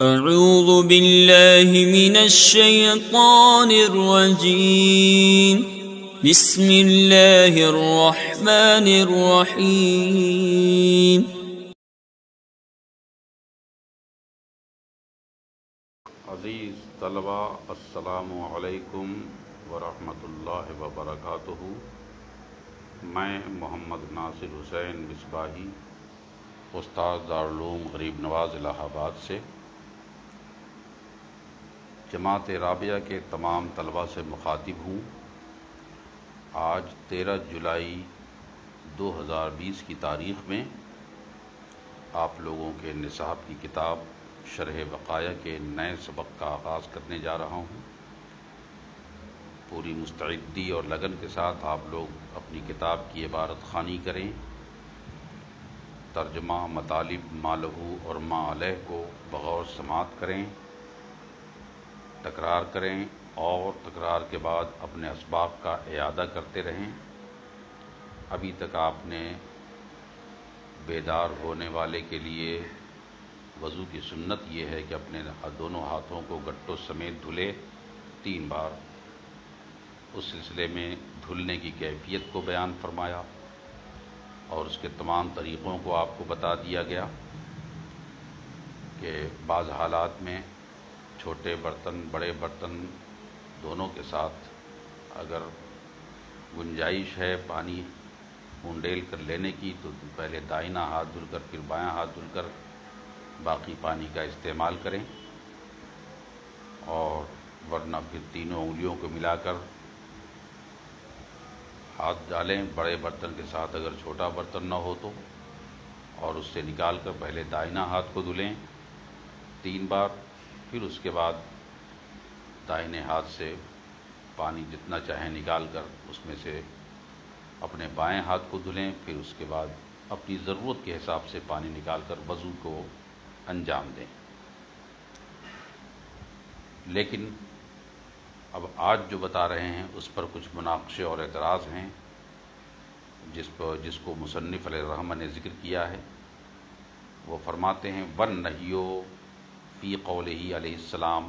اعوذ باللہ من الشیطان الرجیم بسم اللہ الرحمن الرحیم عزیز طلبہ، السلام علیکم ورحمۃ اللہ وبرکاتہ۔ میں محمد ناصر حسین مصباحی، استاد دارالعلوم غریب نواز الہ آباد سے جماعت رابعہ کے تمام طلبہ سے مخاطب ہوں۔ آج 13 جولائی 2020 کی تاریخ میں آپ لوگوں کے نصاب کی کتاب شرح بقایا کے نئے سبق کا آغاز کرنے جا رہا ہوں۔ پوری مستعدی اور لگن کے ساتھ آپ لوگ اپنی کتاب کی عبارت خوانی کریں، ترجمہ مطالب ما لہو اور ما علیہ کو بغور سماعت کریں، تکرار کریں اور تکرار کے بعد اپنے اسباق کا اعادہ کرتے رہیں۔ ابھی تک آپ نے بیدار ہونے والے کے لیے وضو کی سنت یہ ہے کہ اپنے دونوں ہاتھوں کو گٹوں سمیت دھلے 3 بار۔ اس سلسلے میں دھلنے کی کیفیت کو بیان فرمایا اور اس کے تمام طریقوں کو آپ کو بتا دیا گیا کہ بعض حالات میں چھوٹے برتن بڑے برتن دونوں کے ساتھ اگر گنجائش ہے پانی ہونڈیل کر لینے کی تو پہلے دائنا ہاتھ دھل کر پھر بایاں ہاتھ دھل کر باقی پانی کا استعمال کریں، اور ورنہ پھر تینوں انگلیوں کو ملا کر ہاتھ ڈالیں بڑے برتن کے ساتھ اگر چھوٹا برتن نہ ہو تو، اور اس سے نکال کر پہلے دائنا ہاتھ کو دھلیں 3 بار، پھر اس کے بعد دائنے ہاتھ سے پانی جتنا چاہیں نکال کر اس میں سے اپنے بائیں ہاتھ کو دھلیں، پھر اس کے بعد اپنی ضرورت کے حساب سے پانی نکال کر وضو کو انجام دیں۔ لیکن اب آج جو بتا رہے ہیں اس پر کچھ مناقشے اور اعتراض ہیں، جس کو مصنف علیہ الرحمہ نے ذکر کیا ہے۔ وہ فرماتے ہیں وَالنَّهْيُ فِي قَوْلِهِ علیہ السلام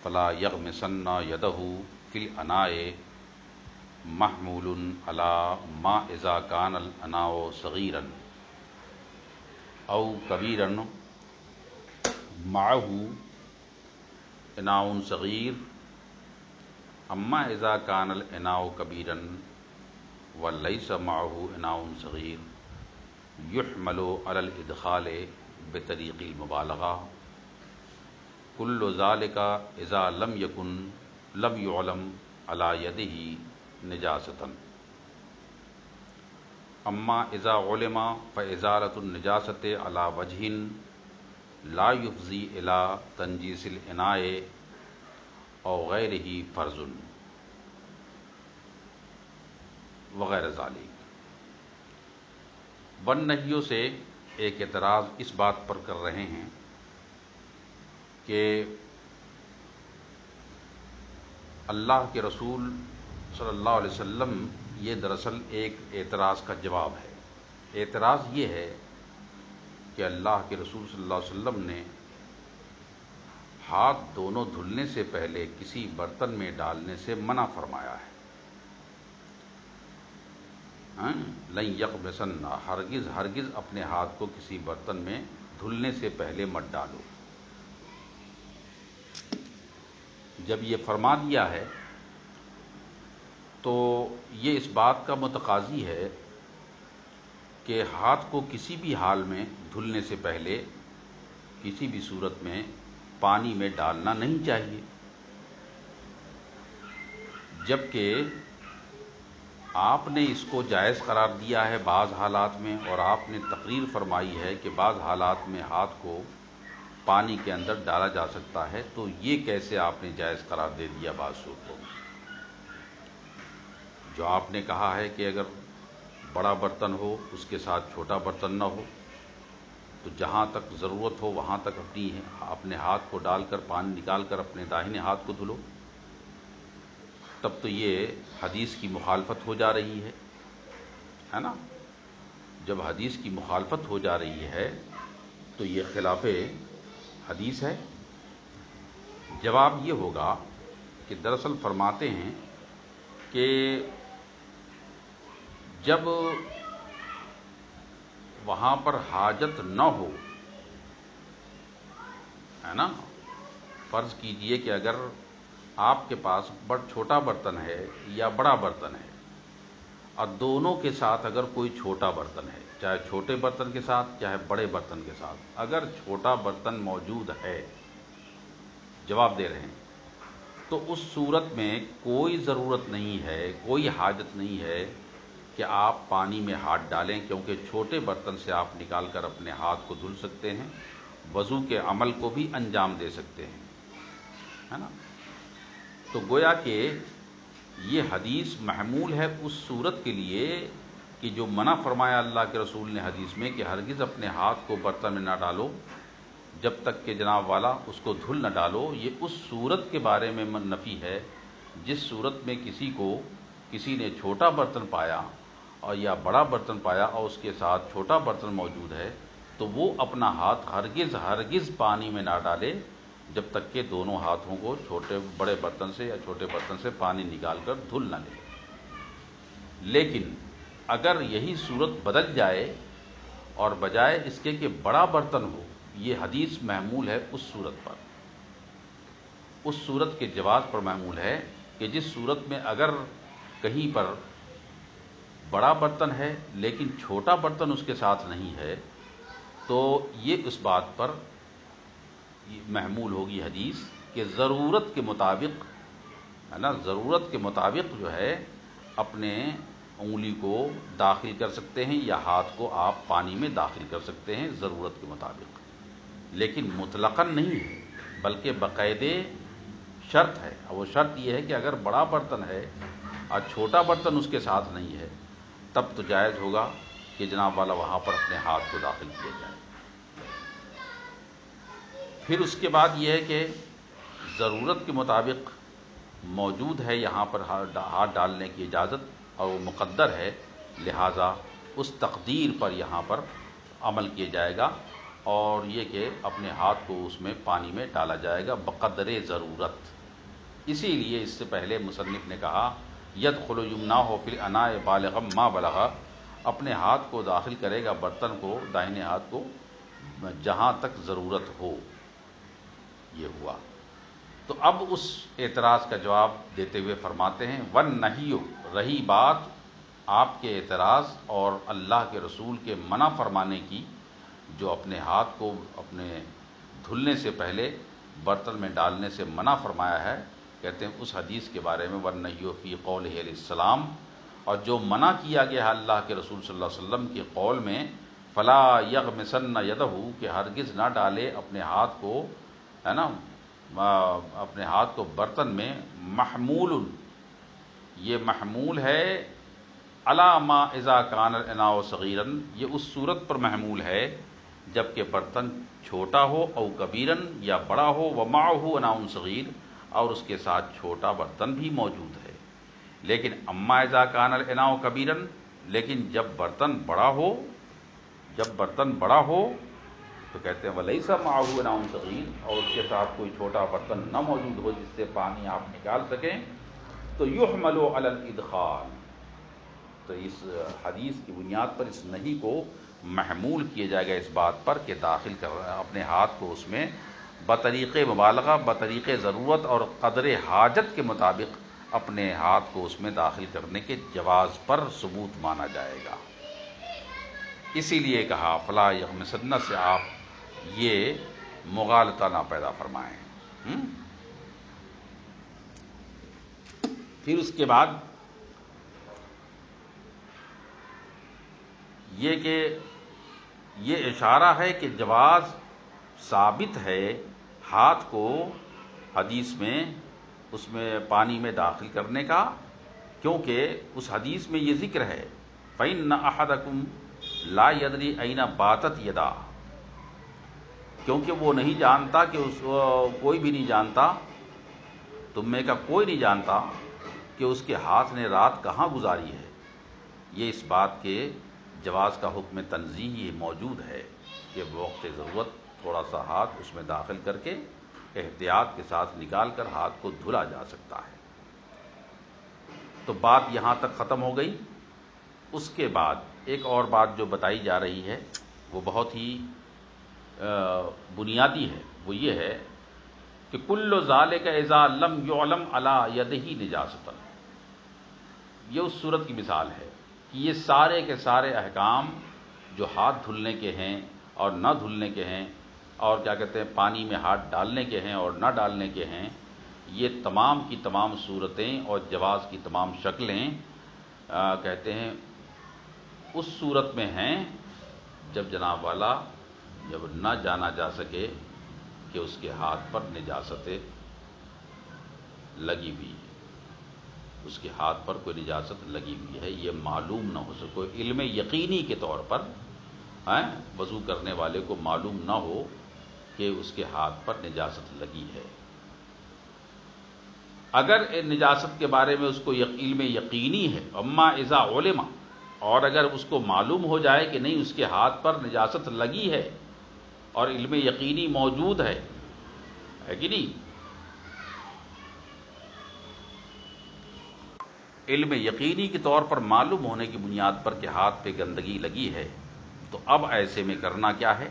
فَلَا يَغْمِسَنَّ يَدَهُ فِي الْإِنَاءِ مَحْمُولٌ عَلَى مَا إِذَا كَانَ الْإِنَاءُ صَغِيرًا أَوْ كَبِيرًا مَعَهُ إِنَاءٌ صَغِيرٌ أَمَّا إِذَا كَانَ الْإِنَاءُ كَبِيرًا وَلَيْسَ مَعَهُ إِنَاءٌ صَغِيرٌ يُحْمَلُ عَلَى الْإِدْخَالِ بِطَرِيقِ الْمُبَالَغَةِ كُلُّ ذَلِكَ إِذَا لَمْ يُعْلَمْ عَلَى يَدِهِ نِجَاسَةً، أَمَّا إِذَا عُلِمَ فَإِزَالَةُ النِّجَاسَةِ عَلَى وَجْهٍ لَا يُفْضِي إِلَى تَنْجِيسِ الْإِنَاءِ أَوْ غَيْرِهِ فَرْضٌ وغیر ذالک۔ وَالنَّهْيُ سے ایک اعتراض اس بات پر کر رہے ہیں کہ اللہ کے رسول صلی اللہ علیہ وسلم، یہ دراصل ایک اعتراض کا جواب ہے۔ اعتراض یہ ہے کہ اللہ کے رسول صلی اللہ علیہ وسلم نے ہاتھ دونوں دھلنے سے پہلے کسی برتن میں ڈالنے سے منع فرمایا ہے۔ لَن يَغْمِسَنَّ، ہرگز ہرگز اپنے ہاتھ کو کسی برتن میں دھلنے سے پہلے مت ڈالو۔ جب یہ فرما دیا ہے تو یہ اس بات کا متقاضی ہے کہ ہاتھ کو کسی بھی حال میں دھلنے سے پہلے کسی بھی صورت میں پانی میں ڈالنا نہیں چاہیے، جبکہ آپ نے اس کو جائز قرار دیا ہے بعض حالات میں، اور آپ نے تقریر فرمائی ہے کہ بعض حالات میں ہاتھ کو پانی کے اندر ڈالا جا سکتا ہے، تو یہ کیسے آپ نے جائز قرار دے دیا بعض صورتوں میں؟ جو آپ نے کہا ہے کہ اگر بڑا برتن ہو اس کے ساتھ چھوٹا برتن نہ ہو تو جہاں تک ضرورت ہو وہاں تک اپنے ہاتھ کو ڈال کر پانی نکال کر اپنے داہنے ہاتھ کو دھلو، تب تو یہ حدیث کی مخالفت ہو جا رہی ہے نا؟ جب حدیث کی مخالفت ہو جا رہی ہے تو یہ خلاف حدیث ہے؟ جواب یہ ہوگا کہ دراصل فرماتے ہیں کہ جب وہاں پر حاجت نہ ہو، ہے نا، فرض کیجئے کہ اگر آپ کے پاس چھوٹا برتن ہے یا بڑا برتن ہے، اور دونوں کے ساتھ اگر کوئی چھوٹا برتن ہے، چاہے چھوٹے برتن کے ساتھ چاہے بڑے برتن کے ساتھ، اگر چھوٹا برتن موجود ہے، جواب دے رہے ہیں، تو اس صورت میں کوئی ضرورت نہیں ہے، کوئی حاجت نہیں ہے کہ آپ پانی میں ہاتھ ڈالیں، کیونکہ چھوٹے برتن سے آپ نکال کر اپنے ہاتھ کو دھل سکتے ہیں، وضو کے عمل کو بھی انجام دے سکتے ہیں، ہے نا۔ تو گویا کہ یہ حدیث محمول ہے اس صورت کے لیے کہ جو منع فرمایا اللہ کے رسول نے حدیث میں کہ ہرگز اپنے ہاتھ کو برتن میں نہ ڈالو جب تک کہ جناب والا اس کو دھل نہ ڈالو، یہ اس صورت کے بارے میں نفی ہے جس صورت میں کسی نے چھوٹا برتن پایا اور یا بڑا برتن پایا اور اس کے ساتھ چھوٹا برتن موجود ہے، تو وہ اپنا ہاتھ ہرگز پانی میں نہ ڈالے جب تک کہ دونوں ہاتھوں کو بڑے برتن سے یا چھوٹے برتن سے پانی نکال کر دھل نہ لے۔ لیکن اگر یہی صورت بدل جائے اور بجائے اس کے کہ بڑا برتن ہو، یہ حدیث محمول ہے اس صورت پر، اس صورت کے جواز پر محمول ہے کہ جس صورت میں اگر کہیں پر بڑا برتن ہے لیکن چھوٹا برتن اس کے ساتھ نہیں ہے، تو یہ اس بات پر محمول ہوگی حدیث کہ ضرورت کے مطابق، ہے نا، ضرورت کے مطابق جو ہے اپنے انگلی کو داخل کر سکتے ہیں یا ہاتھ کو آپ پانی میں داخل کر سکتے ہیں ضرورت کے مطابق، لیکن مطلقاً نہیں ہے، بلکہ باقاعدے شرط ہے، اور وہ شرط یہ ہے کہ اگر بڑا برتن ہے اور چھوٹا برتن اس کے ساتھ نہیں ہے تب تو جائز ہوگا کہ جناب والا وہاں پر اپنے ہاتھ کو داخل کیا جائے۔ پھر اس کے بعد یہ ہے کہ ضرورت کے مطابق موجود ہے یہاں پر ہاتھ ڈالنے کی اجازت اور وہ مقدر ہے، لہٰذا اس تقدیر پر یہاں پر عمل کیا جائے گا، اور یہ کہ اپنے ہاتھ کو اس میں پانی میں ڈالا جائے گا بقدر ضرورت۔ اسی لیے اس سے پہلے مصنف نے کہا یدخل یمناہ فی الاناء بالغا ما بلغ، اپنے ہاتھ کو داخل کرے گا برتن کو، داہنے ہاتھ کو، جہاں تک ضرورت ہو۔ یہ ہوا۔ تو اب اس اعتراض کا جواب دیتے ہوئے فرماتے ہیں والنہی، رہی بات آپ کے اعتراض اور اللہ کے رسول کے منع فرمانے کی، جو اپنے ہاتھ کو اپنے دھلنے سے پہلے برتن میں ڈالنے سے منع فرمایا ہے، کہتے ہیں اس حدیث کے بارے میں والنہی فی قولہ علیہ السلام، اور جو منع کیا گیا ہے اللہ کے رسول صلی اللہ علیہ وسلم کے قول میں فلا یغمسن یدہ، کہ ہرگز نہ ڈالے اپنے ہاتھ کو، ہے نا، اپنے ہاتھ کو برتن میں، محمول، یہ محمول ہے علی ما اذا کان الاناء صغیرا، یہ اس صورت پر محمول ہے جبکہ برتن چھوٹا ہو او کبیرن، یا بڑا ہو، ومعہ اناء صغیر، اور اس کے ساتھ چھوٹا برتن بھی موجود ہے۔ لیکن اما اذا کان الاناء کبیرن، لیکن جب برتن بڑا ہو تو کہتے ہیں ولیس معہ اناء صغیر، اور اس کے ساتھ کوئی چھوٹا برتن نہ موجود ہو جس سے پانی آپ نکال سکیں، تو یحمل علی الادخال، تو اس حدیث کی بنیاد پر اس نہی کو محمول کیا جائے گا اس بات پر کہ داخل کر اپنے ہاتھ کو اس میں بطریق مبالغہ، بطریق ضرورت اور قدر حاجت کے مطابق اپنے ہاتھ کو اس میں داخل کرنے کے جواز پر ثبوت مانا جائے گا۔ اسی لیے کہا فلا یغمسن سے آپ یہ مغالطہ نہ پیدا فرمائیں۔ پھر اس کے بعد یہ کہ یہ اشارہ ہے کہ جواز ثابت ہے ہاتھ کو حدیث میں اس میں پانی میں داخل کرنے کا، کیونکہ اس حدیث میں یہ ذکر ہے فَإِنَّ أَحَدَكُمْ لَا يَدْرِي أَيْنَ بَاتَتْ يَدَاهُ، کیونکہ وہ نہیں جانتا کہ کوئی بھی نہیں جانتا، تم میں کا کوئی نہیں جانتا کہ اس کے ہاتھ نے رات کہاں گزاری ہے۔ یہ اس بات کے جواز کا حکم تنزیہی موجود ہے کہ وقت ضرورت تھوڑا سا ہاتھ اس میں داخل کر کے احتیاط کے ساتھ نکال کر ہاتھ کو دھلا جا سکتا ہے۔ تو بات یہاں تک ختم ہو گئی۔ اس کے بعد ایک اور بات جو بتائی جا رہی ہے وہ بہت ہی بنیادی ہے، وہ یہ ہے کہ کل ذالک اذا لم یعلم علی یدہ نجاستن، یہ اس صورت کی مثال ہے کہ یہ سارے کے سارے احکام جو ہاتھ دھلنے کے ہیں اور نہ دھلنے کے ہیں، اور کیا کہتے ہیں پانی میں ہاتھ ڈالنے کے ہیں اور نہ ڈالنے کے ہیں، یہ تمام کی تمام صورتیں اور جواز کی تمام شکلیں کہتے ہیں اس صورت میں ہیں جب جناب والا جب نہ جانا جا سکے کہ اس کے ہاتھ پر نجاستیں لگی ہوئی ہے، اس کے ہاتھ پر کوئی نجاست لگی ہوئی ہے، یہ معلوم نہ ہو سکے، علم یقینی کے طور پر وضو کرنے والے کو معلوم نہ ہو کہ اس کے ہاتھ پر نجاست لگی ہے۔ اگر نجاست کے بارے میں اس کو علم یقینی ہے، اما اذا علم، اور اگر اس کو معلوم ہو جائے کہ نہیں اس کے ہاتھ پر نجاست لگی ہے اور علم یقینی موجود ہے کہ نہیں، علم یقینی کے طور پر معلوم ہونے کی بنیاد پر کہ ہاتھ پہ گندگی لگی ہے، تو اب ایسے میں کرنا کیا ہے،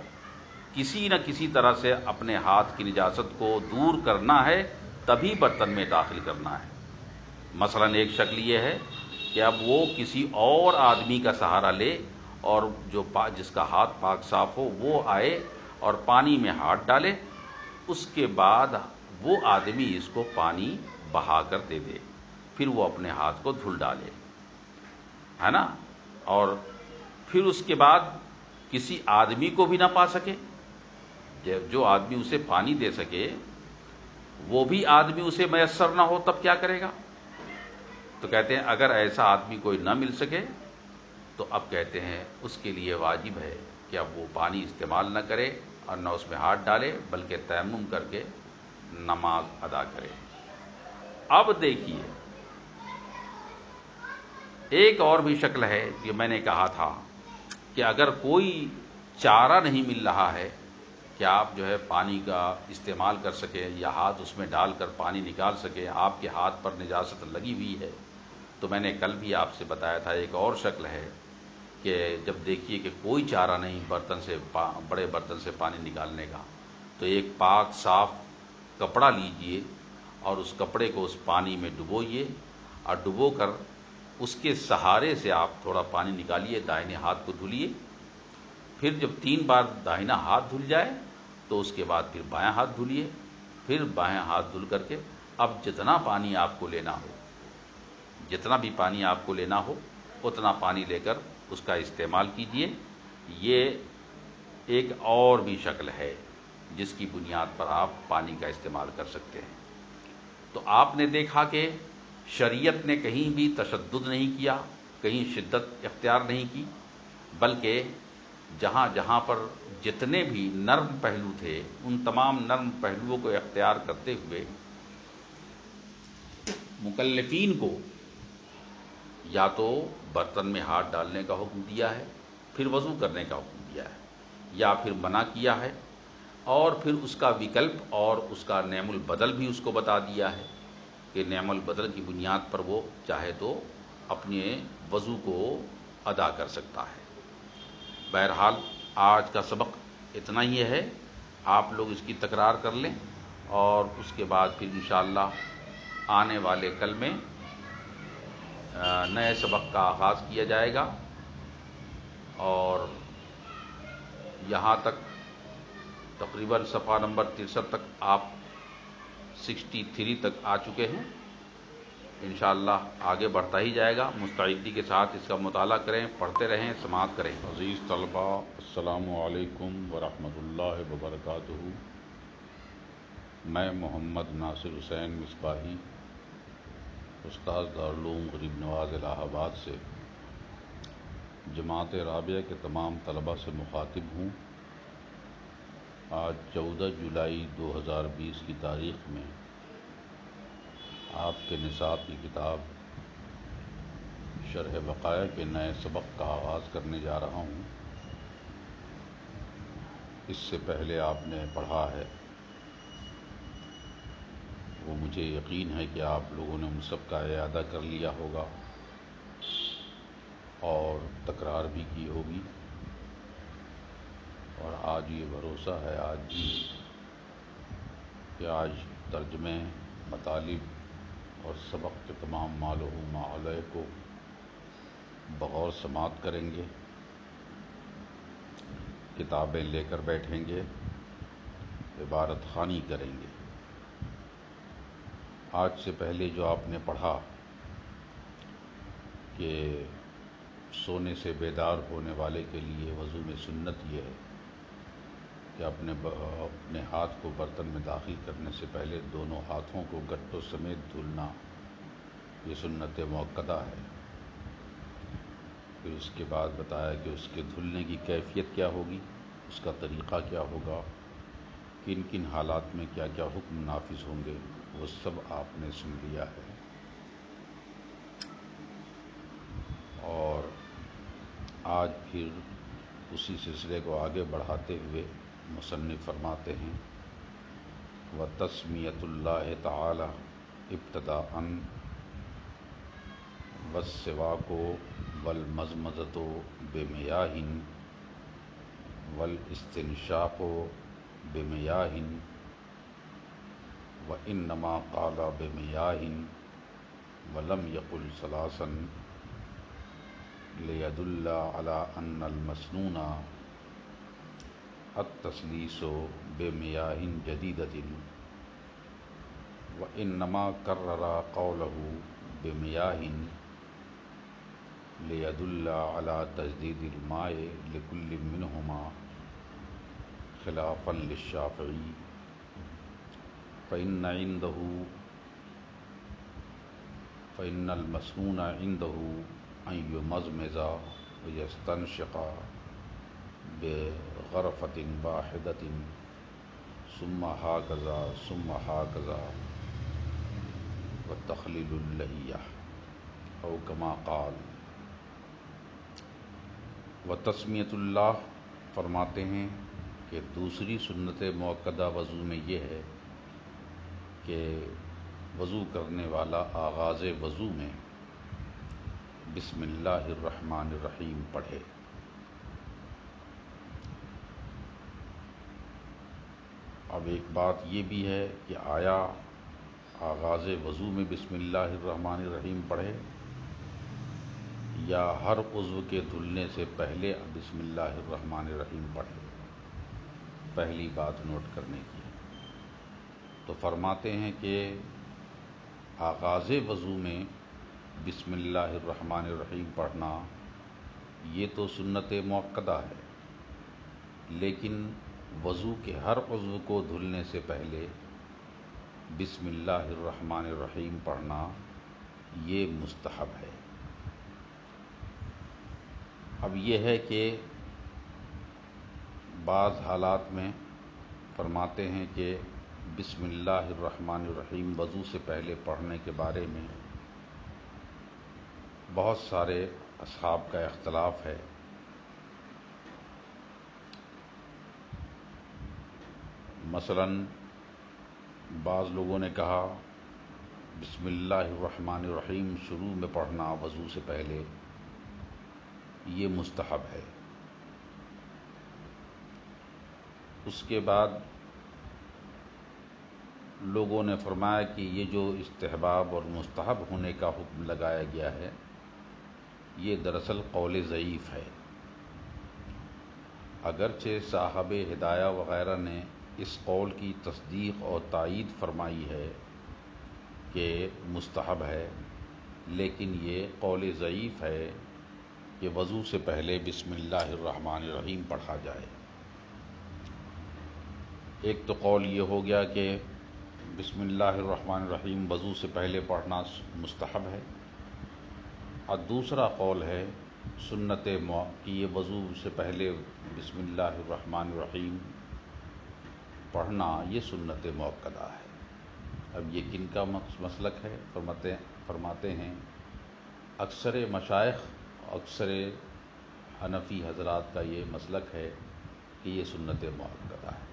کسی نہ کسی طرح سے اپنے ہاتھ کی نجاست کو دور کرنا ہے، تبھی برتن میں داخل کرنا ہے۔ مثلا ایک شکل یہ ہے کہ اب وہ کسی اور آدمی کا سہارا لے اور جس کا ہاتھ پاک صاف ہو وہ آئے اور پانی میں ہاتھ ڈالے، اس کے بعد وہ آدمی اس کو پانی بہا کر دے دے، پھر وہ اپنے ہاتھ کو دھل ڈالے، ہے نا، اور پھر اس کے بعد کسی آدمی کو بھی نہ پا سکے، جو آدمی اسے پانی دے سکے وہ بھی آدمی اسے میسر نہ ہو، تب کیا کرے گا؟ تو کہتے ہیں اگر ایسا آدمی کوئی نہ مل سکے تو اب کہتے ہیں اس کے لیے واجب ہے کہ اب وہ پانی استعمال نہ کرے اور نہ اس میں ہاتھ ڈالے، بلکہ تیمم کر کے نماز ادا کرے۔ اب دیکھیے ایک اور بھی شکل ہے کہ میں نے کہا تھا کہ اگر کوئی چارہ نہیں مل رہا ہے کہ آپ جو ہے پانی کا استعمال کر سکیں یا ہاتھ اس میں ڈال کر پانی نکال سکیں، آپ کے ہاتھ پر نجاست لگی ہوئی ہے، تو میں نے کل بھی آپ سے بتایا تھا ایک اور شکل ہے کہ جب دیکھیے کہ کوئی چارہ نہیں بڑے برتن سے پانی نکالنے کا، تو ایک پاک صاف کپڑا لیجئے اور اس کپڑے کو اس پانی میں ڈبوئیے، اور ڈبو کر اس کے سہارے سے آپ تھوڑا پانی نکالیے، دائیں ہاتھ کو دھلیے، پھر جب 3 بار داہنا ہاتھ دھل جائے تو اس کے بعد پھر بایاں ہاتھ دھلیے، پھر بایاں ہاتھ دھل کر کے اب جتنا پانی آپ کو لینا ہو، جتنا بھی پانی آپ کو لینا ہو اتنا پانی لے کر اس کا استعمال کیجئے۔ یہ ایک اور بھی شکل ہے جس کی بنیاد پر آپ پانی کا استعمال کر سکتے ہیں۔ تو آپ نے دیکھا کہ شریعت نے کہیں بھی تشدد نہیں کیا، کہیں شدت اختیار نہیں کی، بلکہ جہاں جہاں پر جتنے بھی نرم پہلو تھے ان تمام نرم پہلوؤں کو اختیار کرتے ہوئے مکلفین کو یا تو برتن میں ہاتھ ڈالنے کا حکم دیا ہے، پھر وضو کرنے کا حکم دیا ہے، یا پھر منع کیا ہے، اور پھر اس کا وکلپ اور اس کا نعم البدل بھی اس کو بتا دیا ہے کہ نعم البدل کی بنیاد پر وہ چاہے تو اپنے وضو کو ادا کر سکتا ہے۔ بہرحال آج کا سبق اتنا ہی ہے، آپ لوگ اس کی تکرار کر لیں، اور اس کے بعد پھر انشاءاللہ آنے والے کل میں نئے سبق کا آغاز کیا جائے گا، اور یہاں تک تقریباً صفحہ نمبر 63 تک آپ 63 تک آ چکے ہیں۔ انشاءاللہ آگے بڑھتا ہی جائے گا، مستعدی کے ساتھ اس کا مطالعہ کریں، پڑھتے رہیں، سماعت کریں۔ عزیز طلبہ، السلام علیکم ورحمۃ اللہ وبرکاتہ۔ میں محمد ناصر حسین مصباحی، استاد دارالعلوم غریب نواز الہ آباد سے جماعت رابعہ کے تمام طلبہ سے مخاطب ہوں۔ آج 14 جولائی 2020 کی تاریخ میں آپ کے نصاب کی کتاب شرح وقائع کے نئے سبق کا آغاز کرنے جا رہا ہوں۔ اس سے پہلے آپ نے پڑھا ہے وہ مجھے یقین ہے کہ آپ لوگوں نے ان سب کا اعادہ کر لیا ہوگا اور تکرار بھی کی ہوگی، اور آج یہ بھروسہ ہے کہ آج ترجمے، مطالب اور سبق کے تمام مالہ معالے کو بغور سماعت کریں گے، کتابیں لے کر بیٹھیں گے، عبارت خوانی کریں گے۔ آج سے پہلے جو آپ نے پڑھا کہ سونے سے بیدار ہونے والے کے لیے وضو میں سنت یہ ہے کہ اپنے ہاتھ کو برتن میں داخل کرنے سے پہلے دونوں ہاتھوں کو گٹوں سمیت دھلنا، یہ سنت مؤکدہ ہے۔ پھر اس کے بعد بتایا کہ اس کے دھلنے کی کیفیت کیا ہوگی، اس کا طریقہ کیا ہوگا، کن کن حالات میں کیا کیا حکم نافذ ہوں گے، وہ سب آپ نے سن لیا ہے۔ اور آج پھر اسی سلسلے کو آگے بڑھاتے ہوئے مصنف فرماتے ہیں وَتَسْمِيَةُ اللَّهِ تَعَالَى ابْتِدَاءً وَالسِّوَاكُ وَالْمَضْمَضَةُ بِمِيَاهٍ وَالْاِسْتِنْشَاقُ بِمِيَاهٍ وَإِنَّمَا قَالَ بِمِيَاهٍ وَلَمْ يَقُلْ ثَلَاثًا لِيَدُلَّ عَلَىٰ أَنَّ الْمَسْنُونَ التَّثْلِيثُ بِمِيَاهٍ جَدِيدَةٍ وَإِنَّمَا كَرَّرَ قَوْلَهُ بِمِيَاهٍ لِيَدُلَّ عَلَىٰ تَجْدِيدِ الْمَاءِ لِكُلِّ مِنْهُمَا خِلَافًا لِلشَّافِعِيِّ فَإِنَّ الْمَسْنُونَ عِنْدَهُ أَنْ يُمَضْمِضَ وَيَسْتَنْشِقَ بِغَرْفَةٍ وَاحِدَةٍ ثُمَّ هَكَذَا ثُمَّ هَكَذَا وَتَخْلِيلُ اللَّحِيَّةِ أَوْ كَمَا قَالَ۔ وَتَسْمِيَةُ اللَّهِ فرماتے ہیں کہ دوسری سنت مؤکدہ وضو میں یہ ہے کہ وضو کرنے والا آغاز وضو میں بسم اللہ الرحمن الرحیم پڑھے۔ اب ایک بات یہ بھی ہے کہ آیا آغاز وضو میں بسم اللہ الرحمن الرحیم پڑھے یا ہر عضو کے دھلنے سے پہلے بسم اللہ الرحمن الرحیم پڑھے؟ پہلی بات نوٹ کرنے کی تو فرماتے ہیں کہ آغاز وضو میں بسم اللہ الرحمن الرحیم پڑھنا یہ تو سنت مؤکدہ ہے، لیکن وضو کے ہر عضو کو دھلنے سے پہلے بسم اللہ الرحمن الرحیم پڑھنا یہ مستحب ہے۔ اب یہ ہے کہ بعض حالات میں فرماتے ہیں کہ بسم اللہ الرحمن الرحیم وضو سے پہلے پڑھنے کے بارے میں بہت سارے اصحاب کا اختلاف ہے۔ مثلاً بعض لوگوں نے کہا بسم اللہ الرحمن الرحیم شروع میں پڑھنا وضو سے پہلے یہ مستحب ہے۔ اس کے بعد لوگوں نے فرمایا کہ یہ جو استحباب اور مستحب ہونے کا حکم لگایا گیا ہے یہ دراصل قول ضعیف ہے، اگرچہ صاحب ہدایہ وغیرہ نے اس قول کی تصدیق اور تائید فرمائی ہے کہ مستحب ہے، لیکن یہ قول ضعیف ہے کہ وضو سے پہلے بسم اللہ الرحمن الرحیم پڑھا جائے۔ ایک تو قول یہ ہو گیا کہ بسم اللہ الرحمن الرحیم وضو سے پہلے پڑھنا مستحب ہے، اور دوسرا قول ہے سنت کہ یہ وضو سے پہلے بسم اللہ الرحمن الرحیم پڑھنا یہ سنت مؤکدہ ہے۔ اب یہ کن کا مسلک ہے؟ فرماتے ہیں اکثر مشائخ، اکثر حنفی حضرات کا یہ مسلک ہے کہ یہ سنت مؤکدہ ہے۔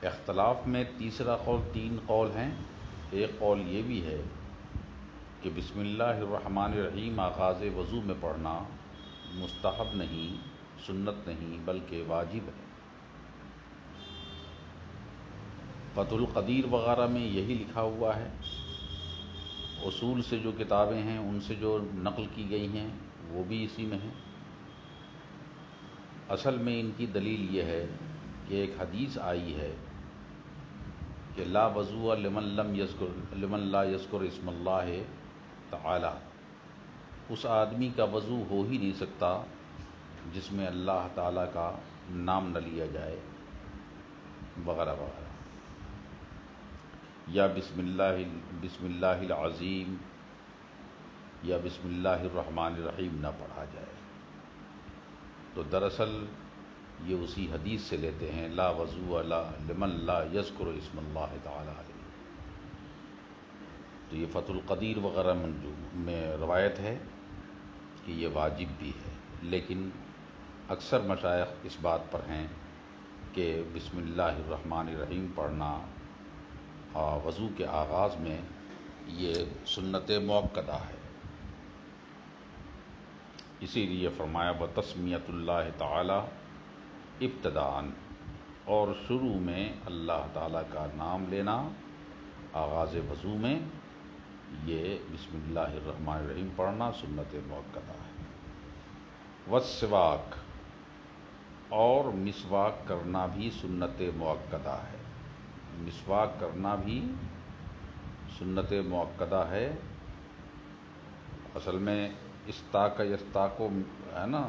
اختلاف میں تیسرا قول، 3 قول ہیں۔ ایک قول یہ بھی ہے کہ بسم اللہ الرحمن الرحیم آغاز وضو میں پڑھنا مستحب نہیں، سنت نہیں، بلکہ واجب ہے۔ فتح القدیر وغیرہ میں یہی لکھا ہوا ہے۔ اصول سے جو کتابیں ہیں ان سے جو نقل کی گئی ہیں وہ بھی اسی میں ہیں۔ اصل میں ان کی دلیل یہ ہے کہ ایک حدیث آئی ہے کہ لا وضوء لمن لا یذکر اسم اللہ تعالی، اس آدمی کا وضو ہو ہی نہیں سکتا جس میں اللہ تعالیٰ کا نام نہ لیا جائے، وغیرہ وغیرہ، یا بسم اللہ العظیم یا بسم اللہ الرحمن الرحیم نہ پڑھا جائے۔ تو دراصل یہ اسی حدیث سے لیتے ہیں، لا وضوء لمن لا یذکر اسم اللہ تعالی علیہ۔ تو یہ فتح القدیر وغیرہ میں روایت ہے کہ یہ واجب بھی ہے، لیکن اکثر مشائخ اس بات پر ہیں کہ بسم اللہ الرحمن الرحیم پڑھنا وضو کے آغاز میں یہ سنت مؤکدہ ہے۔ اسی لیے فرمایا بتسمیۃ اللہ تعالی ابتداءً، اور شروع میں اللہ تعالیٰ کا نام لینا آغاز وضو میں، یہ بسم اللہ الرحمن الرحیم پڑھنا سنت مؤکدہ ہے۔ والسواک، اور مسواک کرنا بھی سنت مؤکدہ ہے۔ مسواک کرنا بھی سنت مؤکدہ ہے۔ اصل میں استاک یستاکو ہے نا،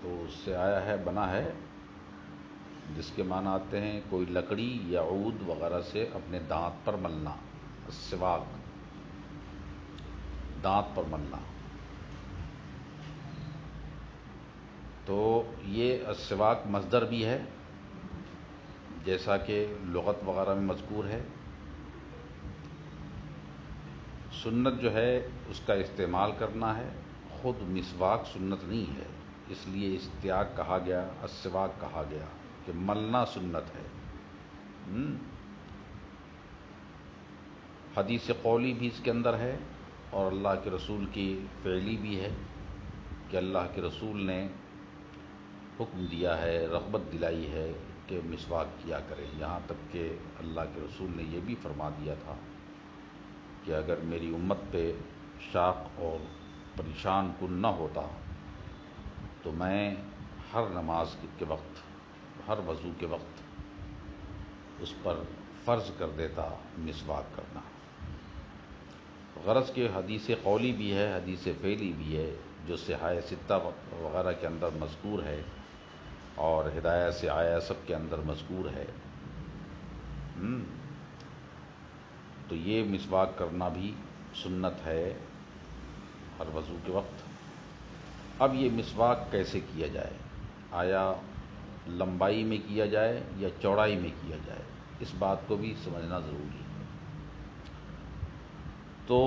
تو اس سے آیا ہے، بنا ہے، جس کے معنی آتے ہیں کوئی لکڑی یا عود وغیرہ سے اپنے دانت پر ملنا، السواک، دانت پر ملنا۔ تو یہ السواک مصدر بھی ہے، جیسا کہ لغت وغیرہ میں مذکور ہے۔ سنت جو ہے اس کا استعمال کرنا ہے، خود مسواک سنت نہیں ہے، اس لیے استیاک کہا گیا، السواک کہا گیا کہ ملنا سنت ہے۔ حدیث قولی بھی اس کے اندر ہے، اور اللہ کے رسول کی فعلی بھی ہے کہ اللہ کے رسول نے حکم دیا ہے، رغبت دلائی ہے کہ مسواک کیا کریں، یہاں تک کہ اللہ کے رسول نے یہ بھی فرما دیا تھا کہ اگر میری امت پہ شاق اور پریشان کن نہ ہوتا تو میں ہر نماز کے وقت، ہر وضو کے وقت اس پر فرض کر دیتا مسواک کرنا۔ غرض کہ حدیث قولی بھی ہے، حدیث فعلی بھی ہے، جو صحاح ستہ وغیرہ کے اندر مذکور ہے، اور ہدایہ سے آیا سب کے اندر مذکور ہے۔ تو یہ مسواک کرنا بھی سنت ہے ہر وضو کے وقت۔ اب یہ مسواک کیسے کیا جائے؟ آیا لمبائی میں کیا جائے یا چوڑائی میں کیا جائے؟ اس بات کو بھی سمجھنا ضروری ہے۔ تو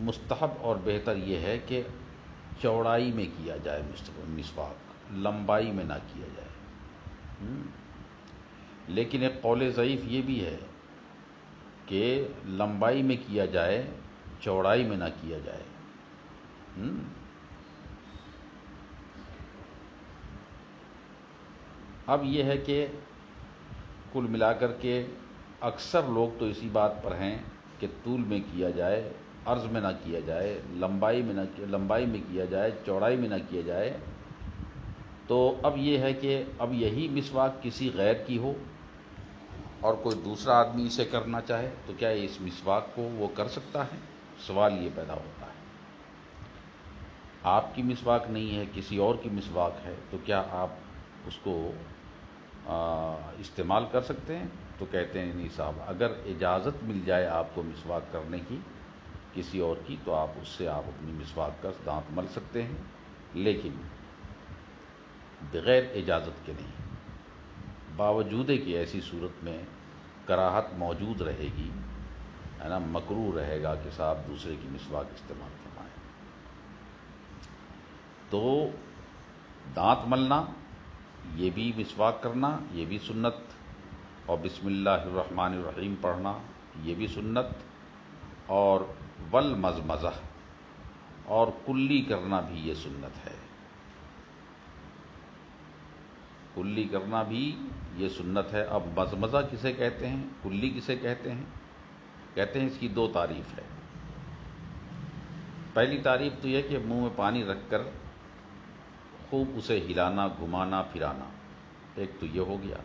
مستحب اور بہتر یہ ہے کہ چوڑائی میں کیا جائے مسواک، لمبائی میں نہ کیا جائے۔ لیکن ایک قول ضعیف یہ بھی ہے کہ لمبائی میں کیا جائے، چوڑائی میں نہ کیا جائے۔ اب یہ ہے کہ کل ملا کر کے اکثر لوگ تو اسی بات پر ہیں کہ طول میں کیا جائے، عرض میں نہ کیا جائے، لمبائی میں کیا جائے، چوڑائی میں نہ کیا جائے۔ تو اب یہ ہے کہ اب یہی مسواک کسی غیر کی ہو اور کوئی دوسرا آدمی اسے کرنا چاہے تو کیا اس مسواک کو وہ کر سکتا ہے؟ سوال یہ پیدا ہوتا ہے۔ آپ کی مسواک نہیں ہے، کسی اور کی مسواک ہے، تو کیا آپ اس کو استعمال کر سکتے ہیں؟ تو کہتے ہیں نہیں صاحب، اگر اجازت مل جائے آپ کو مسواک کرنے کی کسی اور کی، تو آپ اس سے آپ اپنی مسواک کا دانت مل سکتے ہیں، لیکن بغیر اجازت کے نہیں۔ باوجود کہ ایسی صورت میں کراہت موجود رہے گی، ہے نا، مکروہ رہے گا کہ صاحب دوسرے کی مسواک استعمال فرمائیں۔ تو دانت ملنا، یہ بھی مسواک کرنا، یہ بھی سنت، اور بسم اللہ الرحمن الرحیم پڑھنا، یہ بھی سنت، اور والمزمزہ، اور کلی کرنا بھی یہ سنت ہے۔ کلی کرنا بھی یہ سنت ہے۔ اب مزمزہ کسے کہتے ہیں، کلی کسے کہتے ہیں؟ کہتے ہیں اس کی دو تعریف ہے۔ پہلی تعریف تو یہ کہ منہ میں پانی رکھ کر خوب اسے ہلانا، گھمانا، پھرانا، ایک تو یہ ہو گیا۔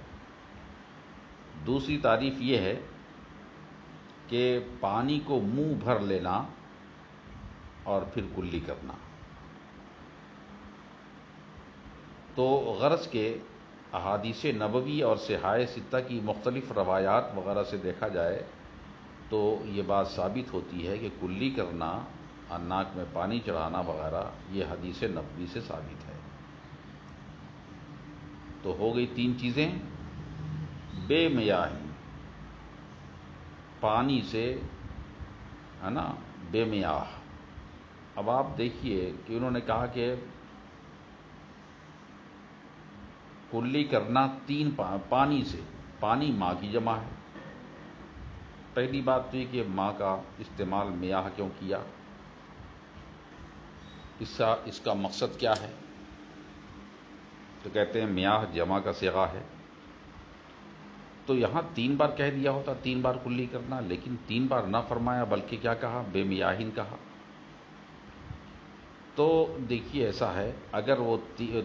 دوسری تعریف یہ ہے کہ پانی کو منہ بھر لینا اور پھر کلی کرنا۔ تو غرض کے احادیث نبوی اور صحاح ستہ کی مختلف روایات وغیرہ سے دیکھا جائے تو یہ بات ثابت ہوتی ہے کہ کلی کرنا اور ناک میں پانی چڑھانا وغیرہ یہ حدیث نبوی سے ثابت ہے۔ تو ہو گئی تین چیزیں، بے میاہی، پانی سے، ہے نا، بے میاہ۔ اب آپ دیکھیے کہ انہوں نے کہا کہ کلی کرنا تین پانی سے، پانی ماں کی جمع ہے۔ پہلی بات تو یہ کہ ماں کا استعمال میاہ کیوں کیا، اس کا مقصد کیا ہے؟ تو کہتے ہیں میاہ جمع کا صیغہ ہے، تو یہاں تین بار کہہ دیا ہوتا، تین بار کلی کرنا، لیکن تین بار نہ فرمایا بلکہ کیا کہا، بے میاہین کہا۔ تو دیکھیے ایسا ہے، اگر وہ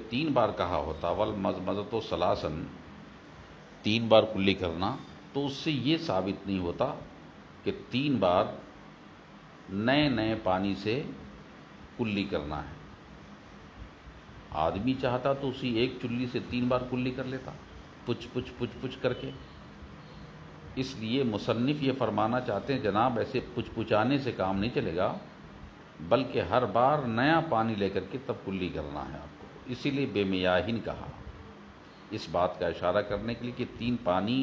تین بار کہا ہوتا والمزمزۃ ثلاثن، تین بار کلی کرنا، تو اس سے یہ ثابت نہیں ہوتا کہ تین بار نئے نئے پانی سے کلی کرنا ہے۔ آدمی چاہتا تو اسی ایک چلی سے تین بار کلی کر لیتا، پچ پچ پچ پچ کر کے۔ اس لیے مصنف یہ فرمانا چاہتے ہیں جناب ایسے پچ پچانے سے کام نہیں چلے گا، بلکہ ہر بار نیا پانی لے کر کے تب کلی کرنا ہے آپ کو۔ اسی لیے بے میاہین کہا، اس بات کا اشارہ کرنے کے لیے کہ تین پانی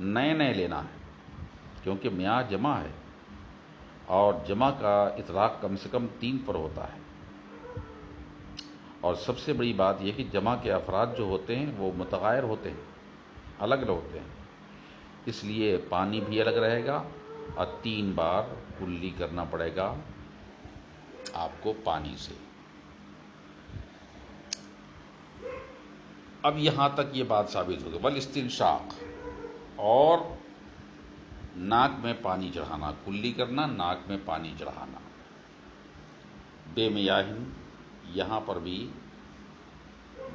نئے نئے لینا ہے، کیونکہ میاہ جمع ہے اور جمع کا اطلاق کم سے کم تین پر ہوتا ہے۔ اور سب سے بڑی بات یہ کہ جمع کے افراد جو ہوتے ہیں وہ متغیر ہوتے ہیں، الگ الگ ہوتے ہیں، اس لیے پانی بھی الگ رہے گا اور تین بار کلی کرنا پڑے گا آپ کو پانی سے۔ اب یہاں تک یہ بات ثابت ہوگی۔ والاستنشاق، اور ناک میں پانی چڑھانا، کلی کرنا، ناک میں پانی چڑھانا۔ بے میاہن، یہاں پر بھی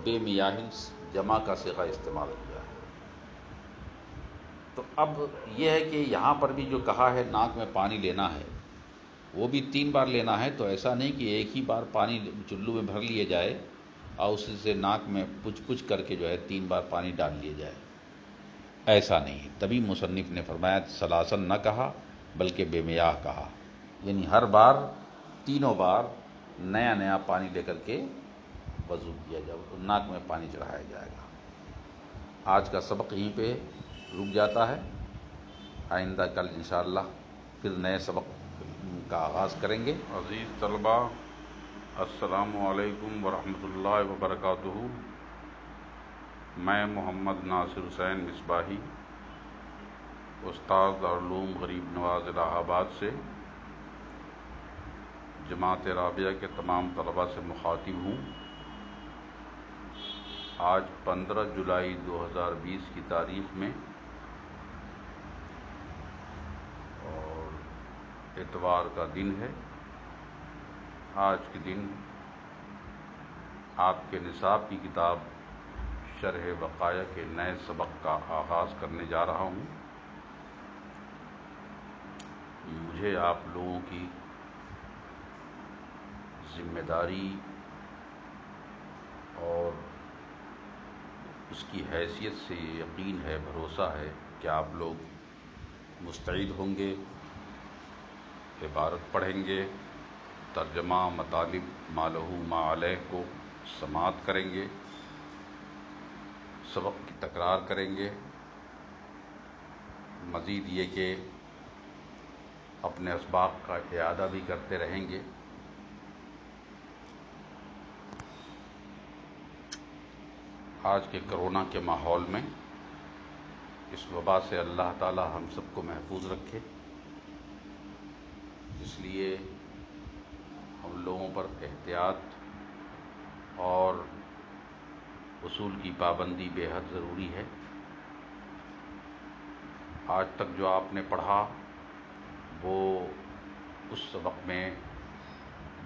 بے میاہن جمع کا صیغہ استعمال کیا ہے۔ تو اب یہ ہے کہ یہاں پر بھی جو کہا ہے ناک میں پانی لینا ہے، وہ بھی تین بار لینا ہے۔ تو ایسا نہیں کہ ایک ہی بار پانی چلو میں بھر لیے جائے اور اس سے ناک میں پچ پچ کر کے جو ہے تین بار پانی ڈال لیے جائے، ایسا نہیں۔ تبھی مصنف نے فرمایا سلاسن نہ کہا بلکہ بے میاہ کہا، یعنی ہر بار تینوں بار نیا نیا پانی لے کر کے وضو کیا جائے، ناک میں پانی چڑھایا جائے گا۔ آج کا سبق یہیں پہ رک جاتا ہے، آئندہ کل انشاءاللہ پھر نئے سبق کا آغاز کریں گے۔ عزیز طلبہ، السلام علیکم ورحمۃ اللہ وبرکاتہ۔ میں محمد ناصر حسین مصباحی، استاد دارالعلوم غریب نواز الہ آباد سے جماعت رابعہ کے تمام طلباء سے مخاطب ہوں۔ آج 15 جولائی 2020 کی تاریخ میں اور اتوار کا دن ہے۔ آج کے دن آپ کے نصاب کی کتاب شرح بقایا کے نئے سبق کا آغاز کرنے جا رہا ہوں۔ مجھے آپ لوگوں کی ذمہ داری اور اس کی حیثیت سے یہ یقین ہے، بھروسہ ہے کہ آپ لوگ مستعد ہوں گے، عبارت پڑھیں گے، ترجمہ مطالب ما لہ ما علیہ کو سماعت کریں گے، سبق کی تکرار کریں گے۔ مزید یہ کہ اپنے اسباق کا اعادہ بھی کرتے رہیں گے۔ آج کے کرونا کے ماحول میں اس وبا سے اللہ تعالی ہم سب کو محفوظ رکھے، اس لیے ہم لوگوں پر احتیاط اور اصول کی پابندی بے حد ضروری ہے۔ آج تک جو آپ نے پڑھا وہ اس سبق میں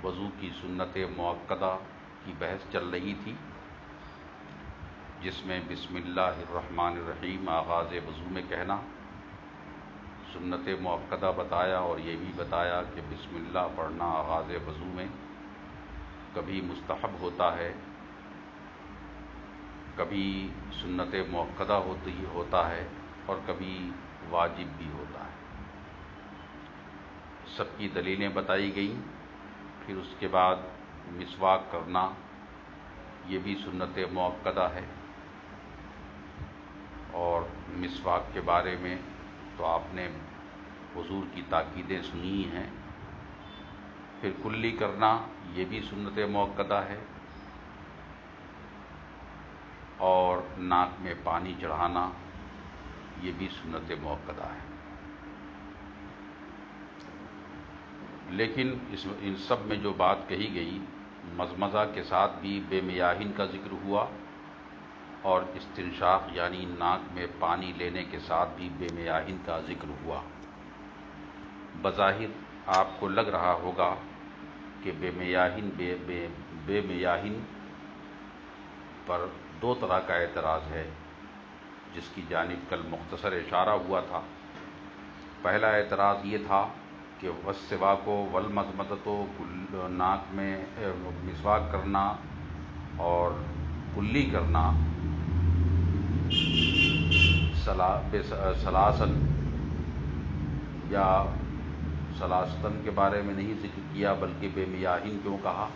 وضو کی سنت مؤکدہ کی بحث چل رہی تھی، جس میں بسم اللہ الرحمن الرحیم آغاز وضو میں کہنا سنت مؤکدہ بتایا، اور یہ بھی بتایا کہ بسم اللہ پڑھنا آغاز وضو میں کبھی مستحب ہوتا ہے، کبھی سنت مؤکدہ ہوتا ہے اور کبھی واجب بھی ہوتا ہے۔ سب کی دلیلیں بتائی گئیں۔ پھر اس کے بعد مسواک کرنا یہ بھی سنت مؤکدہ ہے، اور مسواک کے بارے میں تو آپ نے حضور کی تاکیدیں سنی ہیں۔ پھر کلی کرنا یہ بھی سنت مؤکدہ ہے، اور ناک میں پانی چڑھانا یہ بھی سنت مؤکدہ ہے۔ لیکن ان سب میں جو بات کہی گئی، مزمزہ کے ساتھ بھی بے میاہین کا ذکر ہوا، اور استنشاق یعنی ناک میں پانی لینے کے ساتھ بھی بے میاہین کا ذکر ہوا۔ بظاہر آپ کو لگ رہا ہوگا کہ بے میاہین پر دو طرح کا اعتراض ہے، جس کی جانب کل مختصر اشارہ ہوا تھا۔ پہلا اعتراض یہ تھا کہ والسواک والمضمضۃ، ناک میں مسواک کرنا اور کلی کرنا سلاسن یا سلاستن کے بارے میں نہیں ذکر کیا، بلکہ بے میاہین کیوں کہا؟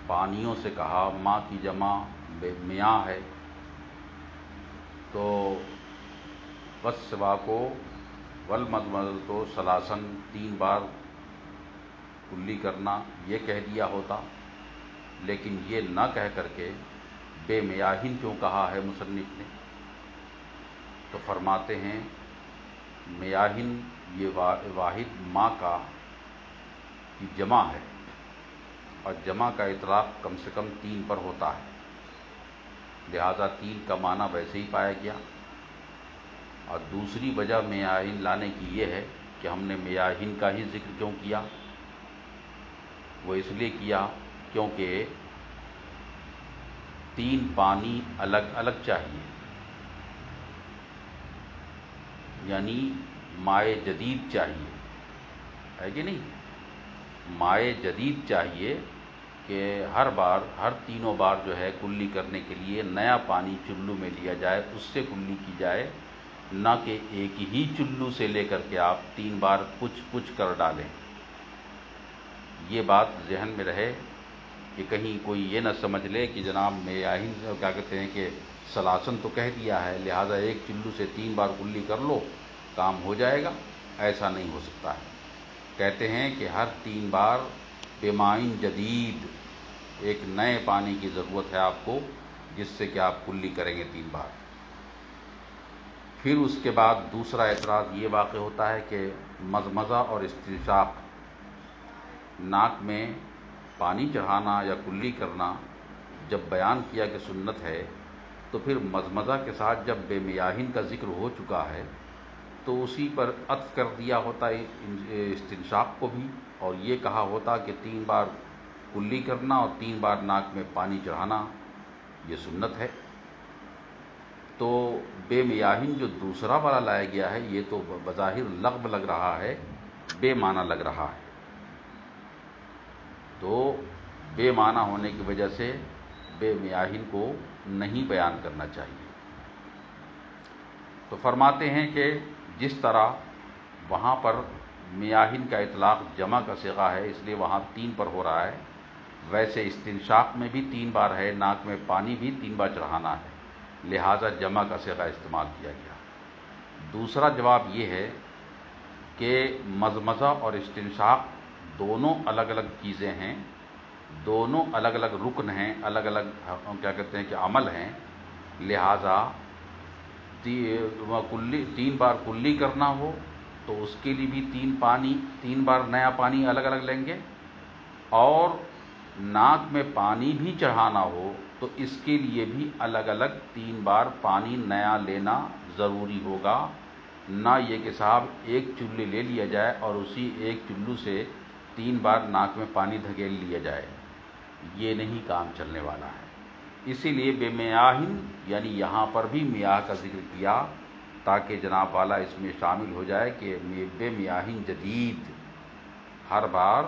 پانیوں سے کہا، ماں کی جمع بے میاہ ہے، تو والسواک والمضمضۃ سلاسن 3 بار کلی کرنا یہ کہہ دیا ہوتا، لیکن یہ نہ کہہ کر کے بے میاہین کیوں کہا ہے مصنف نے؟ تو فرماتے ہیں میاہین یہ واحد ماں کی جمع ہے، اور جمع کا اطلاق کم سے کم 3 پر ہوتا ہے، لہذا 3 کا معنی ویسے ہی پایا گیا۔ اور دوسری وجہ میاہین لانے کی یہ ہے کہ ہم نے میاہین کا ہی ذکر کیوں کیا؟ وہ اس لیے کیا کیونکہ 3 پانی الگ الگ چاہیے، یعنی مائع جدید چاہیے، ہے کہ نہیں؟ مائع جدید چاہیے کہ ہر تینوں بار جو ہے کلی کرنے کے لیے نیا پانی چلو میں لیا جائے، اس سے کلی کی جائے، نہ کہ ایک ہی چلو سے لے کر کے آپ 3 بار پچ کر ڈالیں۔ یہ بات ذہن میں رہے کہ کہیں کوئی یہ نہ سمجھ لے کہ جناب میاہین کیا کہتے ہیں کہ سلاسن تو کہہ دیا ہے، لہذا ایک چلو سے 3 بار کلی کر لو، کام ہو جائے گا۔ ایسا نہیں ہو سکتا ہے۔ کہتے ہیں کہ ہر 3 بار بمائن جدید، ایک نئے پانی کی ضرورت ہے آپ کو، جس سے کہ آپ کلی کریں گے 3 بار۔ پھر اس کے بعد دوسرا اعتراض یہ واقع ہوتا ہے کہ مزمزہ اور استنشاق، ناک میں پانی چڑھانا یا کلی کرنا جب بیان کیا کہ سنت ہے، تو پھر مزمزہ کے ساتھ جب بے میاہین کا ذکر ہو چکا ہے تو اسی پر عطف کر دیا ہوتا استنشاق کو بھی، اور یہ کہا ہوتا کہ 3 بار کلی کرنا اور 3 بار ناک میں پانی چڑھانا یہ سنت ہے۔ تو بے میاہین جو دوسرا والا لایا گیا ہے، یہ تو بظاہر لغو لگ رہا ہے، بے معنی لگ رہا ہے، تو بے معنی ہونے کی وجہ سے بے میاہین کو نہیں بیان کرنا چاہیے۔ تو فرماتے ہیں کہ جس طرح وہاں پر میاہین کا اطلاق جمع کا صیغہ ہے، اس لیے وہاں 3 پر ہو رہا ہے، ویسے استنشاق میں بھی 3 بار ہے، ناک میں پانی بھی 3 بار چڑھانا ہے، لہذا جمع کا صیغہ استعمال کیا گیا۔ دوسرا جواب یہ ہے کہ مزمزہ اور استنشاق دونوں الگ الگ چیزیں ہیں، دونوں الگ الگ رکن ہیں، الگ الگ کیا کہتے ہیں کہ عمل ہیں، لہٰذا 3 بار کلی کرنا ہو تو اس کے لیے بھی 3 بار نیا پانی الگ الگ لیں گے، اور ناک میں پانی بھی چڑھانا ہو تو اس کے لیے بھی الگ الگ 3 بار پانی نیا لینا ضروری ہوگا، نہ یہ کہ صاحب ایک چلو لے لیا جائے اور اسی ایک چلو سے 3 بار ناک میں پانی دھکیل لیا جائے، یہ نہیں کام چلنے والا ہے۔ اسی لیے بے میاہن یعنی یہاں پر بھی میاہ کا ذکر کیا تاکہ جناب والا اس میں شامل ہو جائے کہ بے میاہن جدید، ہر بار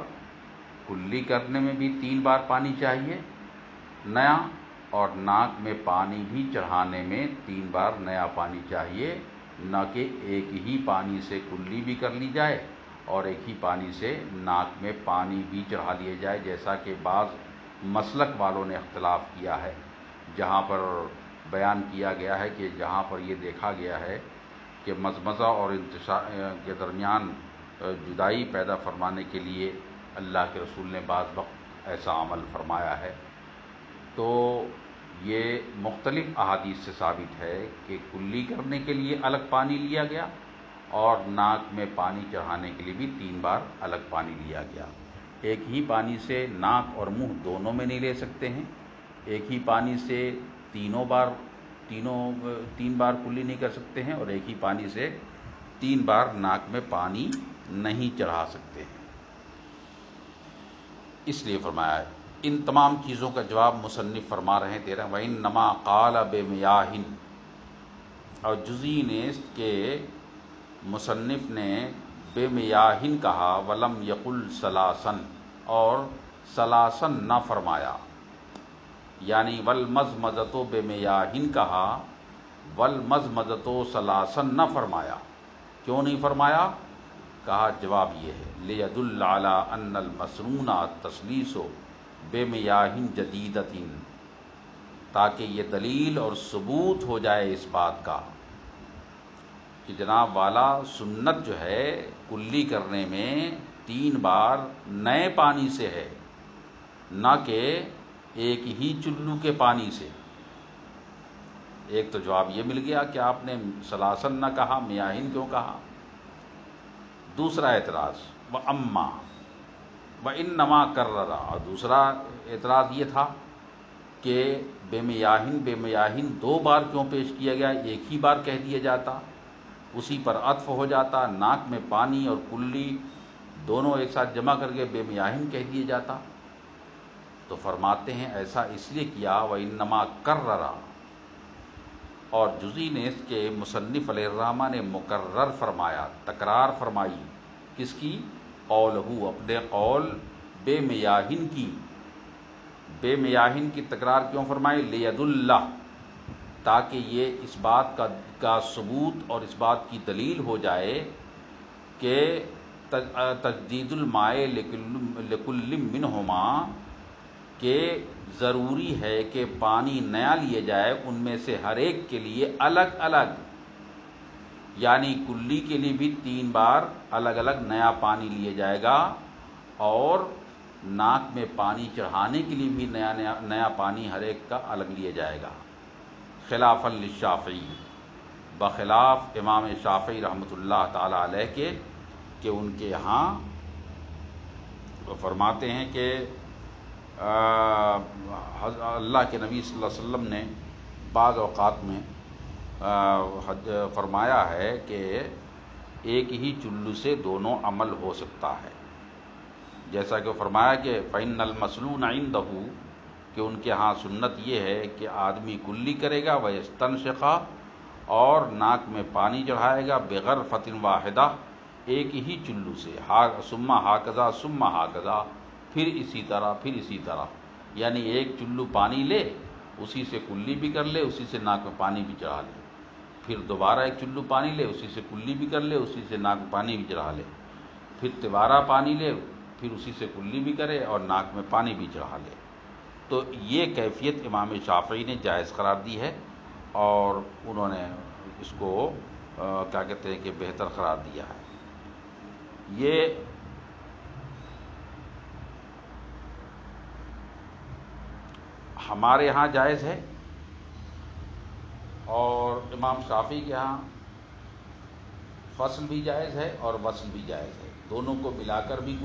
کلی کرنے میں بھی 3 بار پانی چاہیے نیا، اور ناک میں پانی بھی چڑھانے میں 3 بار نیا پانی چاہیے، نہ کہ ایک ہی پانی سے کلی بھی کر لی جائے اور ایک ہی پانی سے ناک میں پانی بھی چڑھا لیا جائے، جیسا کہ بعض مسلک والوں نے اختلاف کیا ہے، جہاں پر بیان کیا گیا ہے کہ جہاں پر یہ دیکھا گیا ہے کہ مزمزہ اور انتشار کے درمیان جدائی پیدا فرمانے کے لیے اللہ کے رسول نے بعض وقت ایسا عمل فرمایا ہے، تو یہ مختلف احادیث سے ثابت ہے کہ کلی کرنے کے لیے الگ پانی لیا گیا اور ناک میں پانی چڑھانے کے لیے بھی 3 بار الگ پانی لیا گیا۔ ایک ہی پانی سے ناک اور منہ دونوں میں نہیں لے سکتے ہیں، ایک ہی پانی سے 3 بار کلی نہیں کر سکتے ہیں، اور ایک ہی پانی سے 3 بار ناک میں پانی نہیں چڑھا سکتے ہیں، اس لیے فرمایا ہے۔ ان تمام چیزوں کا جواب مصنف فرما رہے ہیں، دے رہے ہیں وَإِنَّمَا قَالَ بِمِيَاهٍ، اور جزئی نیست کے مصنف نے بے میاہن کہا، وَلَمْ يَقُلْ ثَلَاثًا، اور ثلاثن نہ فرمایا، یعنی وَالْمَزْمَزَةُ بے میاہن کہا، وَالْمَزْمَزَةُ ثَلَاثًا نہ فرمایا۔ کیوں نہیں فرمایا؟ کہا جواب یہ ہے لِيَدُلَّ عَلَىٰ أَنَّ الْمَسْنُونَ التَّثْلِيثُ بِمِيَاهٍ جَدِيدَةٍ، تاکہ یہ دلیل اور ثبوت ہو جائے اس بات کا کہ جناب والا سنت جو ہے کلی کرنے میں 3 بار نئے پانی سے ہے، نہ کہ ایک ہی چلو کے پانی سے۔ ایک تو جواب یہ مل گیا کہ آپ نے ثلاثن نہ کہا، میاہن کیوں کہا۔ دوسرا اعتراض وَأَمَّا وَإِنَّمَا كَرَّرَ، اور دوسرا اعتراض یہ تھا کہ بے میاہن 2 بار کیوں پیش کیا گیا، ایک ہی بار کہہ دیا جاتا، اسی پر عطف ہو جاتا، ناک میں پانی اور کلی دونوں ایک ساتھ جمع کر کے بے میاہن کہہ دیا جاتا۔ تو فرماتے ہیں ایسا اس لیے کیا وَإِنَّمَا كَرَّرَ، اور جزئی نیست کے مصنف علیہ الرحمہ نے مکرر فرمایا، تکرار فرمائی، کس کی؟ قولہ، اپنے قول بے میاہن کی۔ بے میاہن کی تکرار کیوں فرمائی؟ لِيَدُلَّ، تاکہ یہ اس بات کا ثبوت اور اس بات کی دلیل ہو جائے کہ تجدید الماء لکل منہما، کہ ضروری ہے کہ پانی نیا لیے جائے ان میں سے ہر ایک کے لیے الگ الگ، یعنی کلی کے لیے بھی 3 بار الگ الگ نیا پانی لیا جائے گا، اور ناک میں پانی چڑھانے کے لیے بھی نیا پانی ہر ایک کا الگ لیا جائے گا، خلافا للشافعی، بخلاف امام شافعی رحمۃ اللہ تعالی علیہ کے، کہ ان کے یہاں وہ فرماتے ہیں کہ اللہ کے نبی صلی اللہ علیہ وسلم نے بعض اوقات میں فرمایا ہے کہ ایک ہی چلو سے دونوں عمل ہو سکتا ہے، جیسا کہ فرمایا کہ فَإِنَّ الْمَسْنُونَ عِندَهُ، کہ ان کے ہاں سنت یہ ہے کہ آدمی کلی کرے گا، وَيَسْتَنْشِقَ، اور ناک میں پانی چڑھائے گا، بِغَرْفَةٍ وَاحِدَةٍ، ایک ہی چلو سے، ثُمَّ هَكَذَا ثُمَّ هَكَذَا، پھر اسی طرح، یعنی ایک چلو پانی لے، اسی سے کلی بھی کر لے، اسی سے ناک میں پانی بھی چڑھا لے، پھر دوبارہ ایک چلو پانی لے، اسی سے کلی بھی کر لے، اسی سے ناک میں پانی بھی چڑھا لے، پھر دوبارہ پانی لے، پھر اسی سے کلی بھی کرے اور ناک میں پانی بھی چڑھا لے۔ تو یہ کیفیت امام شافعی نے جائز قرار دی ہے، اور انہوں نے اس کو کیا کہتے ہیں کہ بہتر قرار دیا ہے۔ یہ ہمارے ہاں جائز ہے اور امام شافعی کے ہاں فصل بھی جائز ہے اور وصل بھی جائز ہے. دونوں کو ملا کر بھی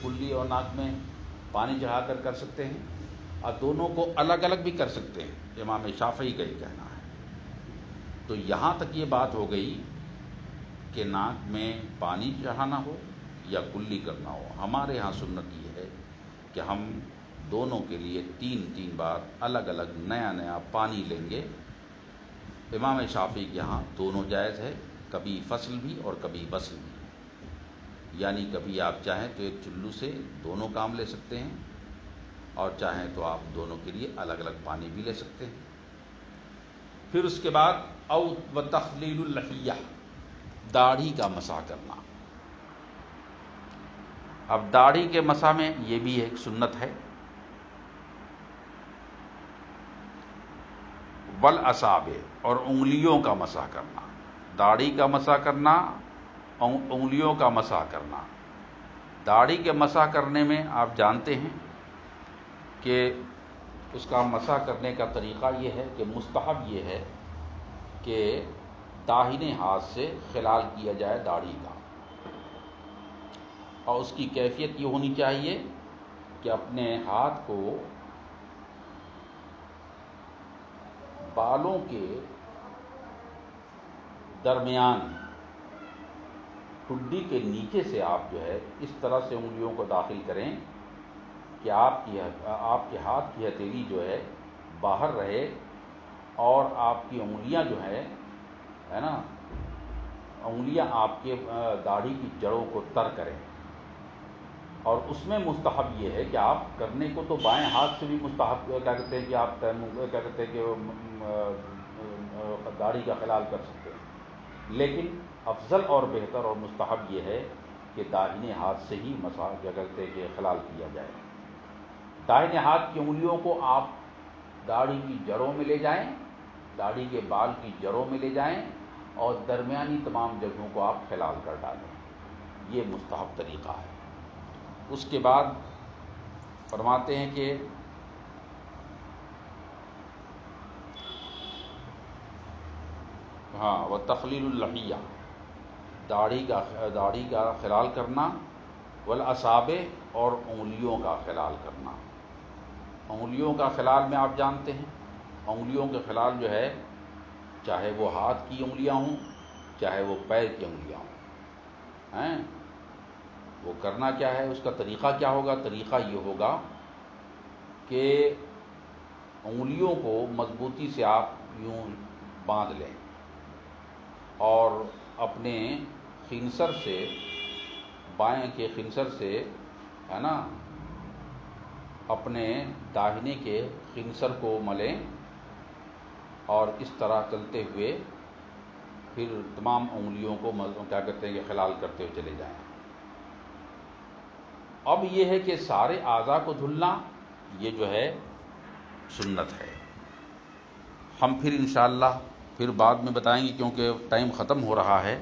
کلی اور ناک میں پانی چڑھا کر سکتے ہیں اور دونوں کو الگ الگ بھی کر سکتے ہیں. امام شافعی کا یہ کہنا ہے. تو یہاں تک یہ بات ہو گئی کہ ناک میں پانی چڑھانا ہو یا کلی کرنا ہو. ہمارے ہاں سنت یہ ہے کہ ہم دونوں کے لیے 3 بار الگ الگ نیا پانی لیں گے. امام شافعی کے ہاں دونوں جائز ہے، کبھی فصل بھی اور کبھی وصل بھی. یعنی کبھی آپ چاہیں تو ایک چلو سے دونوں کام لے سکتے ہیں اور چاہیں تو آپ دونوں کے لیے الگ الگ پانی بھی لے سکتے ہیں. پھر اس کے بعد و تخلیل اللحیہ، داڑھی کا مسح کرنا. اب داڑھی کے مسح میں یہ بھی ایک سنت ہے. والاصابع، اور انگلیوں کا مسح کرنا. داڑھی کا مسح کرنا، انگلیوں کا مسح کرنا. داڑھی کے مسح کرنے میں آپ جانتے ہیں کہ اس کا مسح کرنے کا طریقہ یہ ہے کہ مستحب یہ ہے کہ داہنے ہاتھ سے خلال کیا جائے داڑھی کا، اور اس کی کیفیت یہ ہونی چاہیے کہ اپنے ہاتھ کو بالوں کے درمیان ٹھڈی کے نیچے سے آپ جو ہے اس طرح سے انگلیوں کو داخل کریں کہ آپ کے ہاتھ کی ہتھیلی جو ہے باہر رہے اور آپ کی انگلیاں جو ہے نا، انگلیاں آپ کے داڑھی کی جڑوں کو تر کریں. اور اس میں مستحب یہ ہے کہ آپ کرنے کو تو بائیں ہاتھ سے بھی مستحب کیا کہتے ہیں کہ آپ کیا کہتے ہیں کہ داڑھی کا خلال کر سکتے ہیں، لیکن افضل اور بہتر اور مستحب یہ ہے کہ داہنے ہاتھ سے ہی مسح کیا کہتے ہیں کہ خلال کیا جائے. داہنے ہاتھ کی انگلیوں کو آپ داڑھی کی جڑوں میں لے جائیں، داڑھی کے بال کی جڑوں میں لے جائیں اور درمیانی تمام جگہوں کو آپ خلال کر ڈالیں. یہ مستحب طریقہ ہے. اس کے بعد فرماتے ہیں کہ وہ تخلیل اللحیہ، داڑھی کا خلال کرنا. والاصابع، اور انگلیوں کا خلال کرنا. انگلیوں کا خلال میں آپ جانتے ہیں، انگلیوں کے خلال جو ہے چاہے وہ ہاتھ کی انگلیاں ہوں چاہے وہ پیر کی انگلیاں ہوں، وہ کرنا کیا ہے، اس کا طریقہ کیا ہوگا. طریقہ یہ ہوگا کہ انگلیوں کو مضبوطی سے آپ یوں باندھ لیں اور اپنے خنصر سے، بائیں کے خنصر سے ہے نا، اپنے داہنے کے خنصر کو ملیں اور اس طرح چلتے ہوئے پھر تمام انگلیوں کو کیا کہتے ہیں کہ خلال کرتے ہوئے چلے جائیں. اب یہ ہے کہ سارے اعضاء کو دھلنا یہ جو ہے سنت ہے. ہم پھر انشاءاللہ پھر بعد میں بتائیں گے کیونکہ ٹائم ختم ہو رہا ہے.